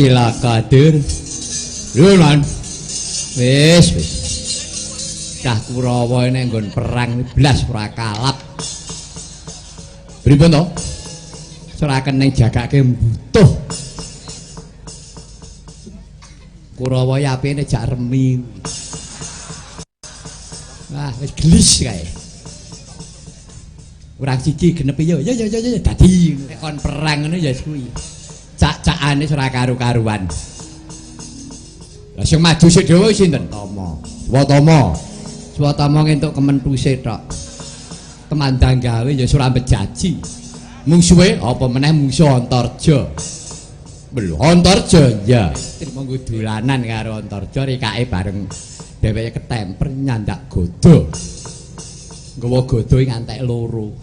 cilaka dur. Lho lan. Wis. Cah Kurawa nek nggon perang blas ora kalap. Pripun to? Seraken ning jagake mbutuh. Kurawa ya apine jak remi. Wah, wis gelis kae. Urang siji genep yo dadi kon perang ngono ya kuwi. Cak-cakane ora karu-karuan. Lah sing maju sik dhewe sinten? Tama. Swatama entuk kementuse tok. Kemandang gawe ya Surambet Jaji. Mungsuhe apa meneh mungsuh Antarja. Lho Antarja ya. Monggo dolanan karo Antarja rikake bareng dheweke ketemper nyandak godo. Nggawa godo ngantek loro.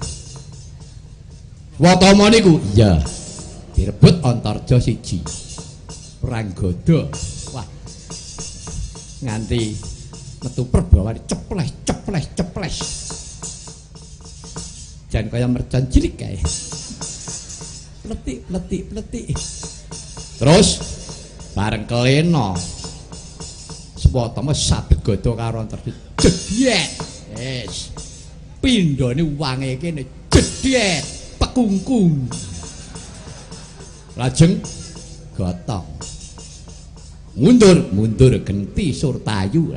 Watama niku ya direbut Antarja siji. Perang godo. Wah. Nganti metu perbawane ceples. Jan kaya mercon cilik kae. Pletik. Terus bareng kelena. Swatama sabet godo karo Antarja. Jedhet. Wis. Pindhane wange kene jedhet, pekungkung. Lajeng gotong. Mundur genti Surtayu.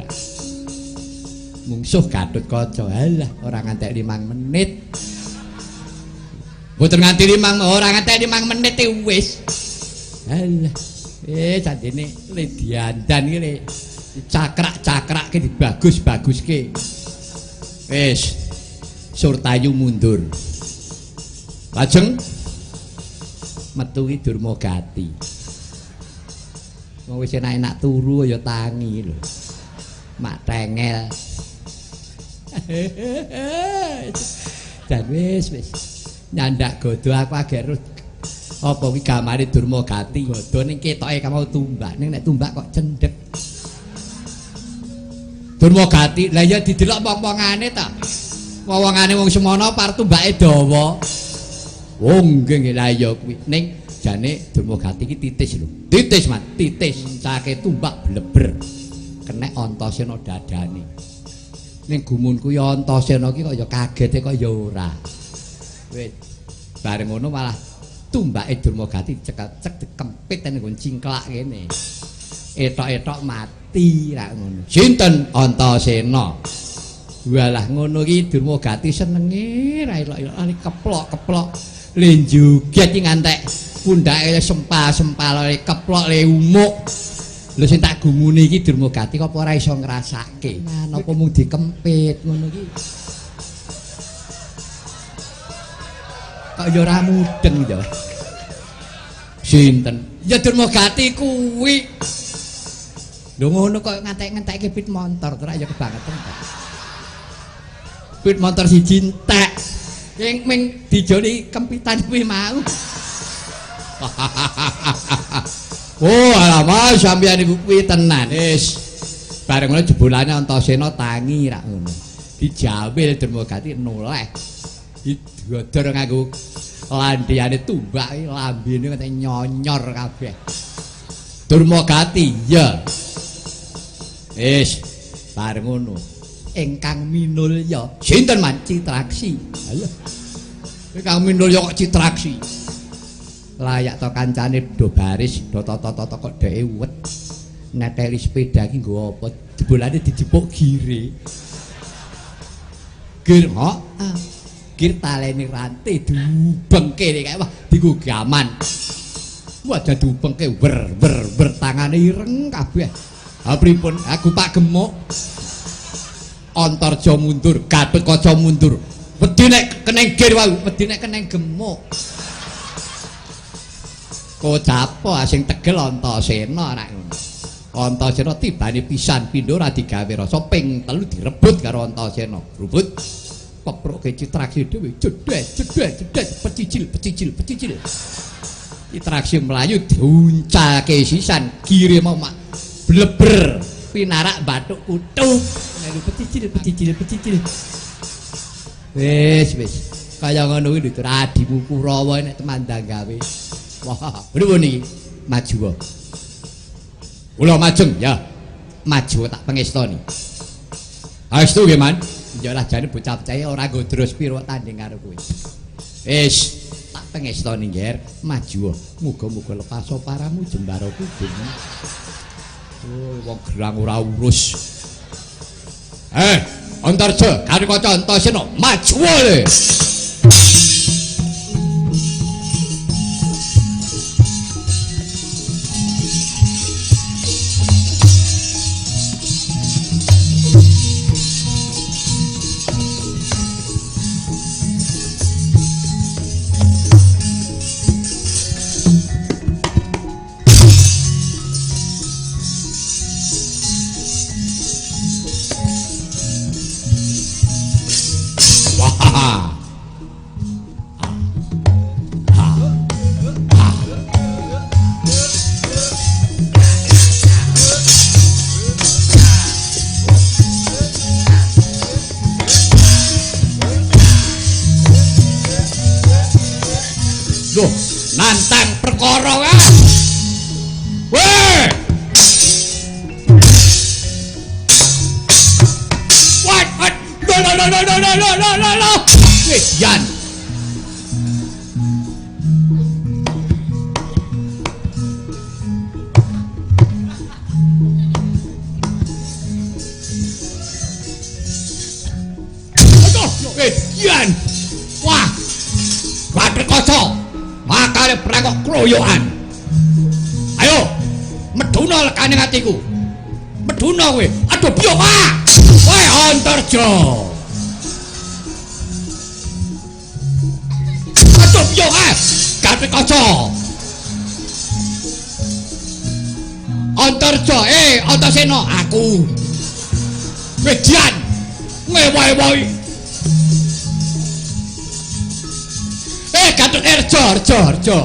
Mungsuh Gatotkaca alah ora ngantek 5 menit. Mboten nganti 5 ora ngantek 5 menit wis. Alah. Jadine le diandan iki le cakrak-cakrake dibagus-baguske. Wis Surtayu mundur. Lajeng metu ki Durmagati. Wong wis enak-enak turu ya tangi lho. Mak tengel. Dan wis nyandak godo aku agek terus apa kuwi gamare Durmagati godo ning ketoke kamau tumbak ning nek tumbak kok cendhek Durmagati lah ya didelok wong-wongane ta wong-wongane wong semono par tumbake dawa wong nggih lah ya kuwi ning jane Durmagati iki titis lho titis Mas titis cake tumbak bleber kenek Antasena dadane ning gumunku ya Antasena iki kok ya kagete kok ya ora. Wis bareng ngono malah tumbake Durmagati cek dikempit ning nggon cingklak kene. Etok-etok mati ra ngono. Sinten Antasena. Walah ngono iki Durmagati senenge ra elok-elok keplok-keplok le joget iki ngantek pundake sempal-sempal keplok le umuk. Lho sing tak gumune iki Durmagati kok ora iso ngrasake. Napa mung dikempit ngono iki. Kok ya ora mudeng ya. Sinten? Ya Durmagati kuwi. Lho ngono kok ngantek-ngantekke pit motor ora ya kebangetan. Pit motor siji entek. Sing ming dijoni kempitan kuwi mau. Oh alamak sampeyan iku kuwi tenan wis bareng ngono jebolane Antasena tangi rak ngono dijawil Durmagati noleh digodhor nganggo landhiane tumbak iki lambene kate nyonyor kabeh Durmagati ya wis bareng ngono ingkang minulya sinten man Citraksi ayo ingkang minulya kok Citraksi layak to kancane do baris do toto-toto kok dheke uwet neteli sepeda iki nggo apa jebolane dijepuk gire gir kok gir taleni rantai dubengke kae wah dienggo gaman wah dadi dubengke ber tangane ireng kabeh ha pripun aku Pak Gemuk Antarja mundur Gatotkaca mundur wedi nek keneng gir wae wedi nek keneng Gemuk Kocapa sing tegel Antasena nek ngono. Antasena tibane pisan pindho ora digawe rasa ping 3 direbut karo Antasena. Rebut keproke Citraksi dhewe jedhet pecicil. Citraksi mlayu diuncalke sisan gire mau mak bleber pinarak bathuk kutu. Melu pecicil. Wis kaya ngono kuwi lho adimu Kurawa nek temandang gawe. Wah, pripun iki? Maju wae. Kula majeng ya. Maju tak pengestoni. Astu nggih, Man. Ya lah jane bocah percaya ora nggodros piro tanding karo kowe. Wis tak pengestoni nggih, maju. Muga-muga lepas paramu jembaro kubur. Oh, wong gerang ora urus. Antarja, karo kaca Antasena, maju le. Loh, nantang perkara kan? Weh! What? No. Weh, Yan. Aduh, weh, Yan. Wah, Bathara Kaca. Makane prangkok kroyokan. Ayo, meduna lekane atiku. Meduna kowe. Aduh biyo ah. Kowe Antarja. Aduh biyo ah. Bathara Kaca. Antarja, Antasena aku. Median. Ngewoy-woy. Gatut Arja.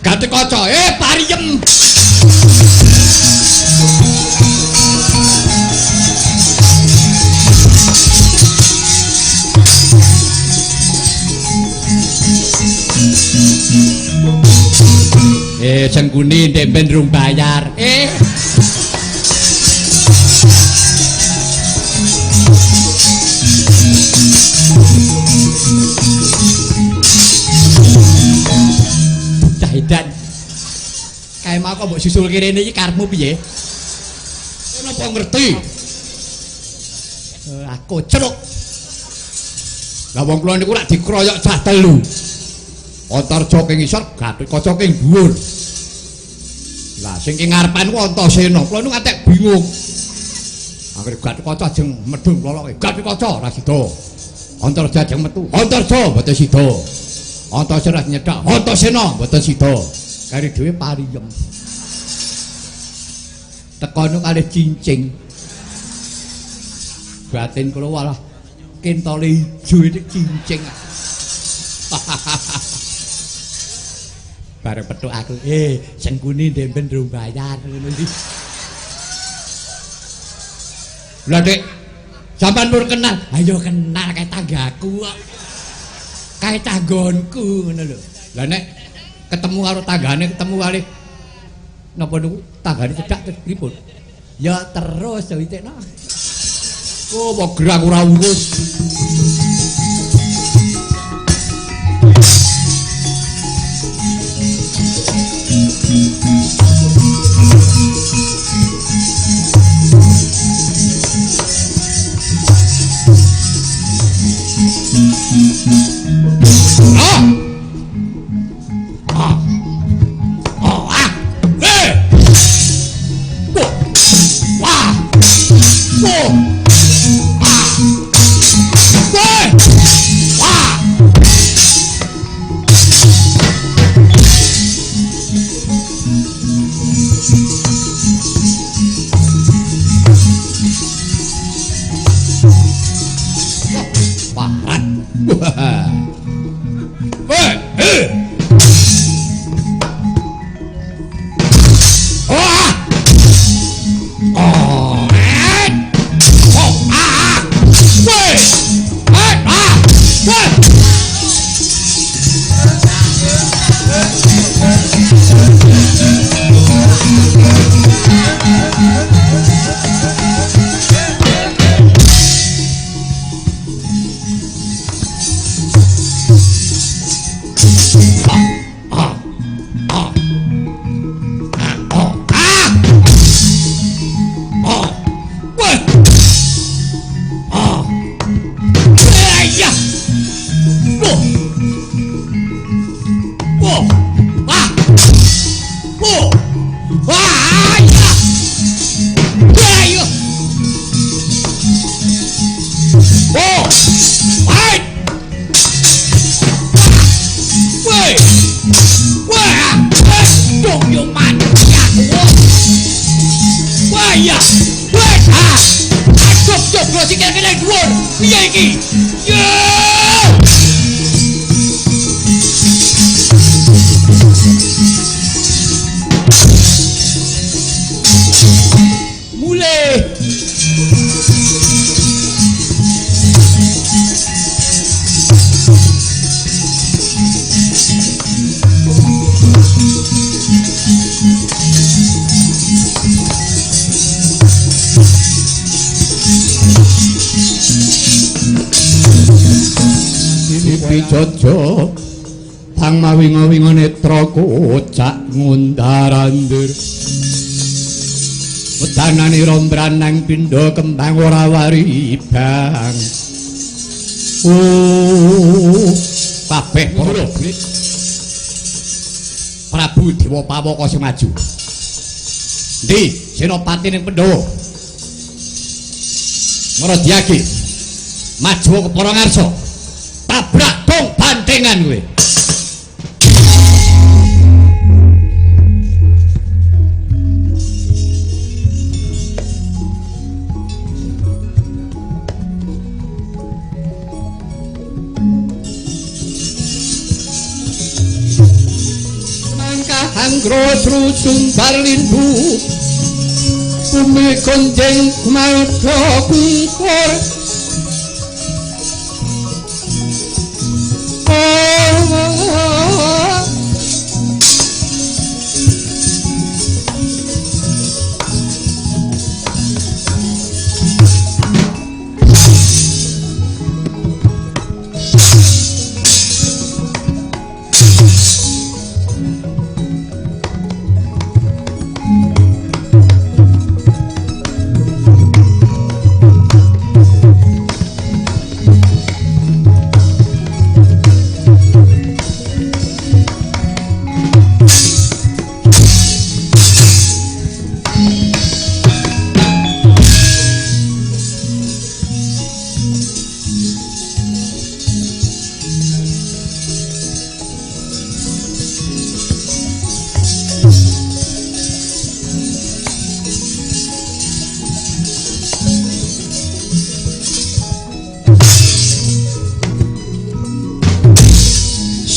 Gatut Kaca, pariem. Jengguni ndek ben rung bayar. Dan kae mau kok mbok susul kene iki karepmu piye? Napa ngerti? Aku ceruk. Lah wong kula niku rak dikroyok cah telu. Antarja king isor, Bathara Kaca king dhuwur. Lah sing king ngarepan ku Antasena. Kula niku ngantek bingung. Anggere Bathara Kaca ajeng medhun loloke. Bathara Kaca ora sida. Antarja ajeng metu. Antarja mboten sida. Antasena nyedhak, Antasena mboten sida. Kari dhewe pariem. Tekono kalih cincing. Batin kula walah kentole ijo iki cincing. Bareng petuk aku, sengkuni ndemben durung bayar ngono iki. Lah Dik, sampean pur kenal. Ayo kenal kae tanggaku kok. Kae tanggonku ngono lho. Lah nek ketemu karo tanggane ketemu kali napa niku tanggane cedhak terus pripun? Ya terus yo itekno. Oh, wong gerang ora urus. iya. Wes ha. Cop kula sikil kene dhuwur. Piye iki? Yo! Mulai. Jojo bang mawinga-winga netra kocak ngundarandur wedanane rombranang pindha kembang ora wari bang kabeh para Prabu Dewa Pawaka sing maju ndi senopati ning Pandhawa Maradyagi maju ke para ngarsa tabrak dong bantengan kowe. Mangka anggro trusung barlindu bumi konjeng marga kungkur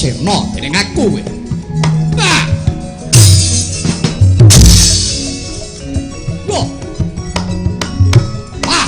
sirna dening aku kowe. Nah. Wah. Wah.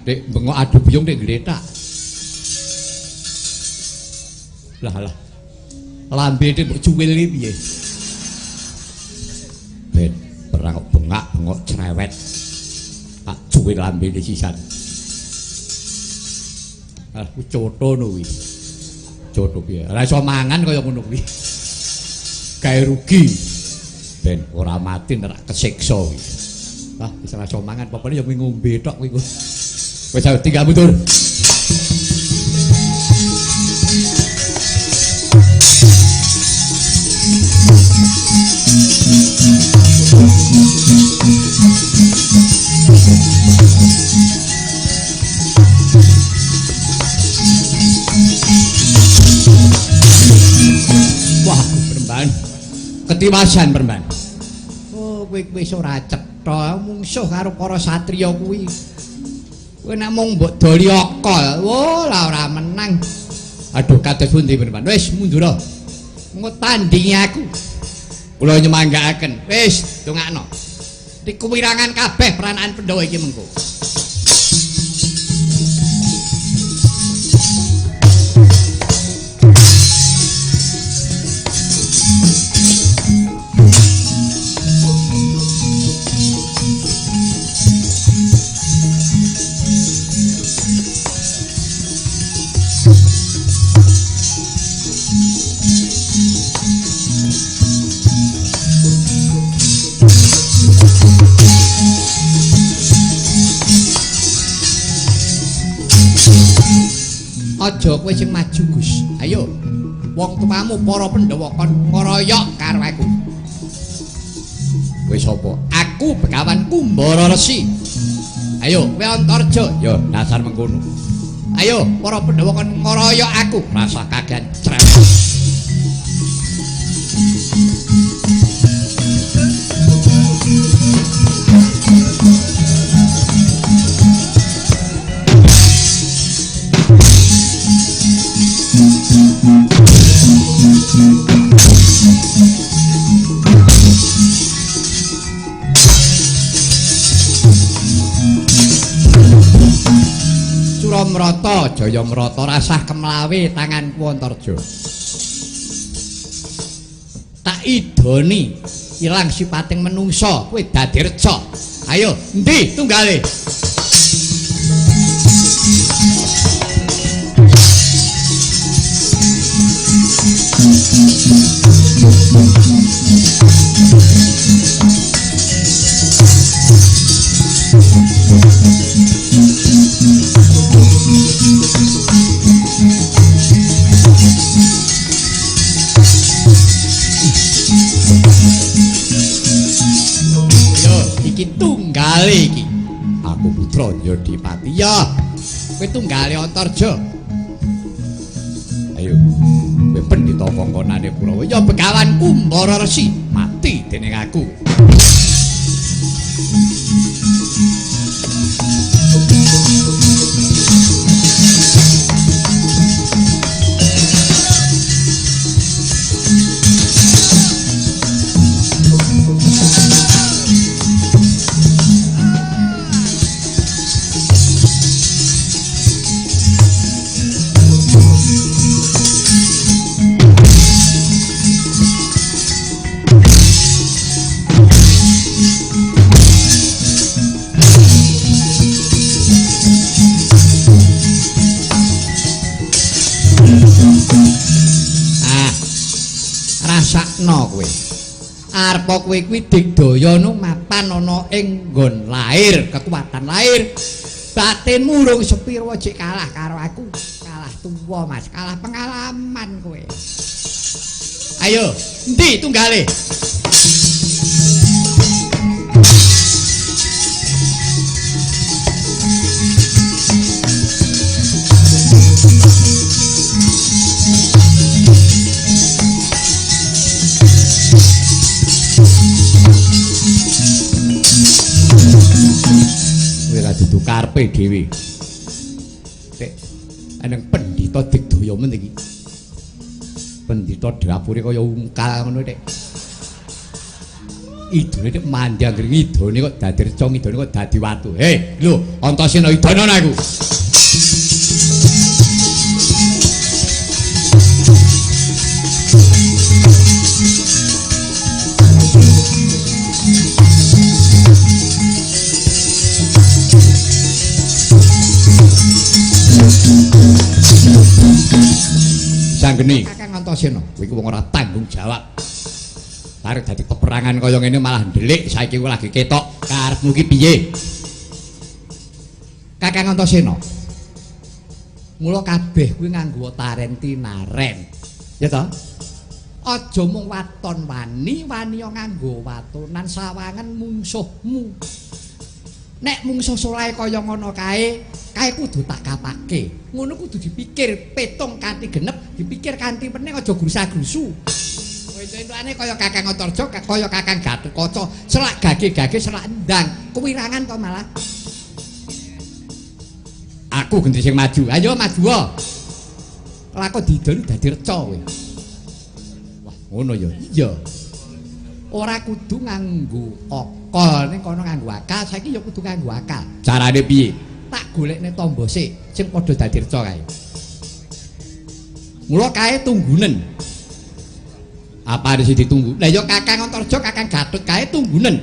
Dek bengok adu buyung dek gletak. Lah. Lambe dek mbok cuwil iki piye? Ben perang bengak-bengok cerewet. Tak cuwil lambe iki sisan. Ah coto no kuwi. Coto piye? Ora iso mangan kaya ngono kuwi. Gawe rugi. Ben ora mati nek kesiksa kuwi. Ah wis ora iso mangan, popone ya ngombe tok kuwi. Wes tinggal mundur. Wah, perempuan. Ketiwasan perempuan. kowe wis ora cetha mungsuh karo para satriya kuwi. Kowe nek mung mbok doli okol, lah ora menang. Aduh kados pundi Panjenengan? Wis mundura. Engko tandingi aku. Kula nyemanggaaken. Wis dongakno. Dikuwirangan kabeh peranaan Pandhawa iki mengko. Aja kowe sing maju Gus. Ayo. Wong tuamu para Pandhawa kon ngroyok karo aku. Kowe sapa? Aku Begawan Kumbara Resi. Ayo, kowe Antarja. Ya, dasar mengkono. Ayo, para Pandhawa kon ngroyok aku. Rasa kagan crep. Suramrata, Jayamrata rasah kemlawe tanganku Antarja. Tak idoni ilang sipating menungsa, kowe dadi reca. Ayo, endi tunggale? Tunggale iki. Aku putra Yodipati ya. Kowe tunggale Antarja. Ayo. Kowe pendhita kongkonane Kurawa ya Begawan Kumbara Resi mati dening aku. Rasakno kowe. Arepa kowe kuwi digdaya mapan ana ing nggon lair, kekuatan lair. Batinmu urung sepiro jek kalah karo aku. Kalah tuwa Mas, kalah pengalaman kowe. Ayo, endi tunggale? Dudu karepe dhewe. Tek eneng pendhita digdaya men iki. Pendhita dapure kaya ungkal ngono Tek. Idone nek mandang ngidone kok dadi reca, ngidone kok dadi watu. Hei, lho, Antasena idono aku. Sanggeni Kakang Antasena, kowe iku wong ora tanggung jawab. Arep dadi peperangan kaya ngene malah ndelik, saiki kowe lagi ketok. Karepmu ki piye? Kakang Antasena. Mula kabeh kuwi nganggo tarenti naren. Ya toh? Aja mung waton wani nganggo watonan sawangan mungsuhmu. Nek mungsuh solahe kaya ngono kae kudu tak kapake. Ngono kudu dipikir petung kanthi genep, dipikir kanthi pening aja grusa-grusu. Kowe Entuk-entukane kaya Kakang Antarja, kaya Kakang Gatotkaca, selak gage-gage selak endang. Kuwirangan to malah. Aku gendhi sing maju. Ayo maju wae. Lakon didol dadi reca kowe. Wah, ngono ya. Iya. Ora kudu nganggo akal, ning kono nganggo akal, saiki ya kudu nganggo akal. Carane piye? Tak golekne tamba sik sing padha dadi reca kae. Mula kae tunggunen. Apa ada sing ditunggu? Lah ya Kakang Antarja, Kakang Gatot kae tunggunen.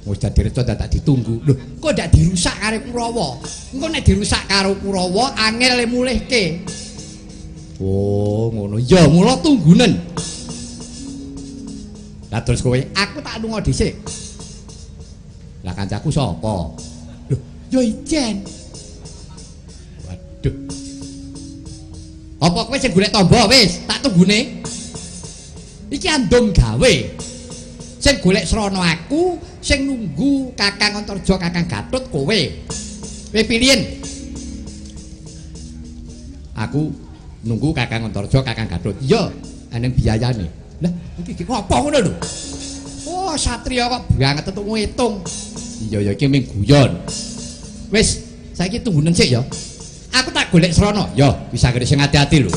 Wis dadi reca tak ditunggu. Lho, kok ndak dirusak karo Kurawa? Engko nek dirusak karo Kurawa angel mulihke. Oh, ngono. Ya, mula tunggunen. Lah terus kowe, aku tak lunga dhisik. Lah kancaku sapa? Lho, ya Ijen. Waduh. Apa kowe sing golek tamba wis, tak tunggune. Iki andom gawe. Sing golek srana aku, sing nunggu Kakang Antarja, Kakang Gatot kowe. Kowe pilihin. Aku nunggu Kakang Antarja, Kakang Gatot. Iya, eneng biayane. Lah, iki ngopo ngono lho? Oh, satriya kok banget untuk ngitung. Iya ya iki ming guyon. Wis, saiki tunggunen sik ya. Aku tak golek srana. Ya, bisa gede sing ati-ati lho.